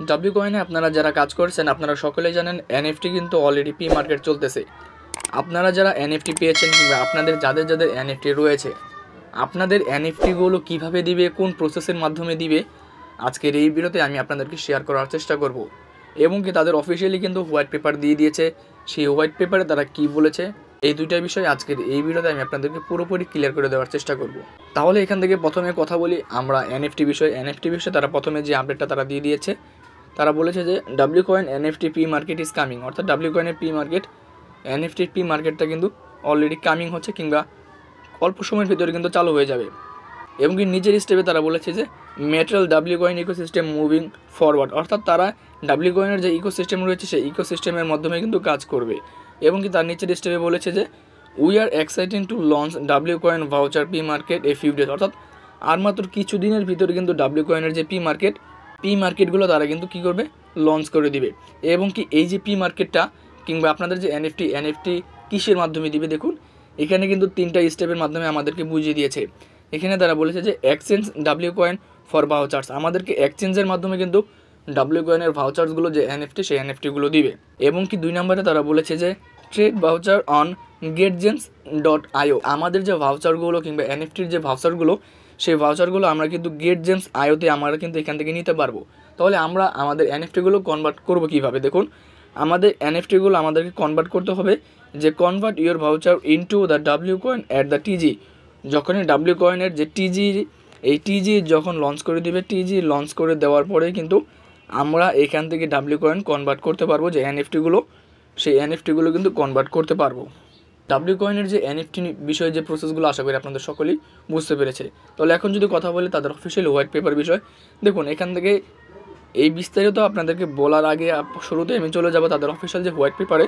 W কয়েনে আপনারা যারা কাজ করছেন আপনারা সকলেই জানেন এনএফটি কিন্তু অলরেডি পি মার্কেট চলতেছে। আপনারা যারা এনএফটি পেয়েছেন কিংবা আপনাদের যাদের যাদের এনএফটি রয়েছে, আপনাদের এনএফটিগুলো কীভাবে দিবে, কোন প্রসেসের মাধ্যমে দিবে, আজকের এই ভিডিওতে আমি আপনাদেরকে শেয়ার করার চেষ্টা করব। এবং কি তাদের অফিসিয়ালি কিন্তু হোয়াইট পেপার দিয়ে দিয়েছে, সেই হোয়াইট পেপারে তারা কি বলেছে, এই দুইটা বিষয় আজকের এই ভিডিওতে আমি আপনাদেরকে পুরোপুরি ক্লিয়ার করে দেওয়ার চেষ্টা করব। তাহলে এখান থেকে প্রথমে কথা বলি আমরা এনএফটি বিষয়ে তারা প্রথমে যে আপডেটটা তারা দিয়ে দিয়েছে, তারা বলেছে যে W coin NFT P market is coming, অর্থাৎ ডাব্লিউ কয়েনের পি মার্কেট, এনএফটির পি মার্কেটটা কিন্তু অলরেডি কামিং হচ্ছে কিংবা অল্প সময়ের ভিতরে কিন্তু চালু হয়ে যাবে। এবং কি নিজের স্টেপে তারা বলেছে যে metal W coin ecosystem moving forward, অর্থাৎ তারা ডাব্লিউ কয়েনের যে ইকোসিস্টেম রয়েছে সেই ইকোসিস্টেমের মাধ্যমে কিন্তু কাজ করবে। এবং কি তার নিচের স্টেপে বলেছে যে we are exciting to launch W coin voucher P market a few days, অর্থাৎ আর মাত্র কিছু দিনের ভিতরে কিন্তু ডাব্লিউ কয়েনের যে পি মার্কেটগুলো তারা কিন্তু কী করবে, লঞ্চ করে দিবে। এবং কি এই যে পি মার্কেটটা কিংবা আপনাদের যে এনএফটি কিসের মাধ্যমে দিবে, দেখুন এখানে কিন্তু 3টা স্টেপের মাধ্যমে আমাদেরকে বুঝিয়ে দিয়েছে। এখানে তারা বলেছে যে exchange W coin for vouchers, আমাদেরকে এক্সচেঞ্জের মাধ্যমে কিন্তু ডাব্লিউ কয়েনের ভাউচার্সগুলো যে এনএফটি সেই এনএফটিগুলো দিবে। এবং কি 2 নম্বরে তারা বলেছে যে ট্রেড ভাউচার অন getgems.io, আমাদের যে ভাউচারগুলো কিংবা এনএফটির যে ভাউচারগুলো সেই ভাউচারগুলো আমরা কিন্তু getgems.io-তে আমরা কিন্তু এখান থেকে নিতে পারবো। তাহলে আমরা আমাদের এনএফটিগুলো কনভার্ট করব কীভাবে, দেখুন আমাদের এনএফটিগুলো আমাদেরকে কনভার্ট করতে হবে যে convert your voucher into the W coin at the টিজি, যখনই ডাব্লিউ কয়েনের যে টিজি যখন লঞ্চ করে দিবে, টিজি লঞ্চ করে দেওয়ার পরে কিন্তু আমরা এখান থেকে ডাব্লিউ কয়েন কনভার্ট করতে পারবো, যে এনএফটিগুলো সেই এনএফটিগুলো কিন্তু কনভার্ট করতে পারবো। ডাব্লিউ কয়েনের যে এনএফটি বিষয়ে যে প্রসেসগুলো আশা করি আপনাদের সকলেই বুঝতে পেরেছে। তাহলে এখন যদি কথা বলি তাদের অফিসিয়াল হোয়াইট পেপার বিষয়, দেখুন এখান থেকে এই বিস্তারিত আপনাদেরকে বলার আগে শুরুতে আমি চলে যাব তাদের অফিসিয়াল যে হোয়াইট পেপারে।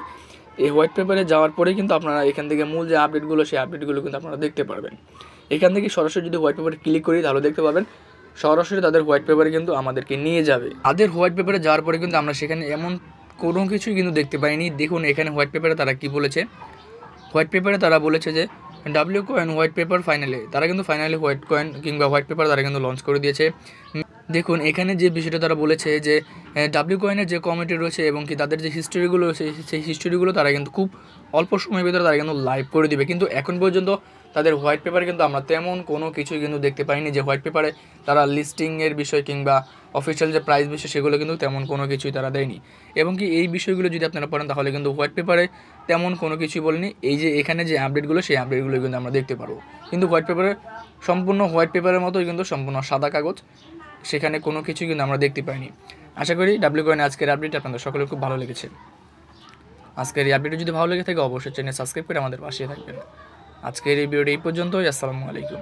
এই হোয়াইট পেপারে যাওয়ার পরে কিন্তু আপনারা এখান থেকে মূল যে আপডেটগুলো সেই আপডেটগুলো কিন্তু আপনারা দেখতে পারবেন। এখান থেকে সরাসরি যদি হোয়াইট পেপারে ক্লিক করি তাহলে দেখতে পাবেন সরাসরি তাদের হোয়াইট পেপারে কিন্তু আমাদেরকে নিয়ে যাবে। তাদের হোয়াইট পেপারে যাওয়ার পরে কিন্তু আমরা সেখানে এমন কোনো কিছুই কিন্তু দেখতে পাইনি। দেখুন এখানে হোয়াইট পেপারে তারা কি বলেছে, হোয়াইট পেপারে তারা বলেছে যে W coin white paper finally, তারা কিন্তু ফাইনালি হোয়াইট কয়েন কিংবা হোয়াইট পেপার তারা কিন্তু লঞ্চ করে দিয়েছে। দেখুন এখানে যে বিষয়টা তারা বলেছে যে ডাব্লিউ কয়েনের যে কমিটি রয়েছে এবং কি তাদের যে হিস্টোরিগুলো সেই হিস্টোরিগুলো তারা কিন্তু খুব অল্প সময়ের ভিতরে তারা কিন্তু লাইভ করে দিবে। কিন্তু এখন পর্যন্ত তাদের হোয়াইট পেপারে কিন্তু আমরা তেমন কোনো কিছুই কিন্তু দেখতে পাইনি যে হোয়াইট পেপারে তারা লিস্টিংয়ের বিষয় কিংবা অফিসিয়াল যে প্রাইস বিষয় সেগুলো কিন্তু তেমন কোনো কিছুই তারা দেয়নি। এবং কি এই বিষয়গুলো যদি আপনারা পড়েন তাহলে কিন্তু হোয়াইট পেপারে তেমন কোনো কিছুই বলেনি। এই যে এখানে যে আপডেটগুলো সেই আপডেটগুলো কিন্তু আমরা দেখতে পারবো। কিন্তু হোয়াইট পেপারে সম্পূর্ণ হোয়াইট পেপারের মতোই কিন্তু সম্পূর্ণ সাদা কাগজ, সেখানে কোনো কিছুই কিন্তু আমরা দেখতে পাইনি। আশা করি ডাব্লিউ কয়েন আজকের আপডেট আপনাদের সকলের খুব ভালো লেগেছে। আজকের এই আপডেটটি যদি ভালো লেগে থাকে অবশ্যই চ্যানেল সাবস্ক্রাইব করে আমাদের পাশে থাকবেন। আজকের এই ভিডিওটি এই পর্যন্তই। আসসালামু আলাইকুম।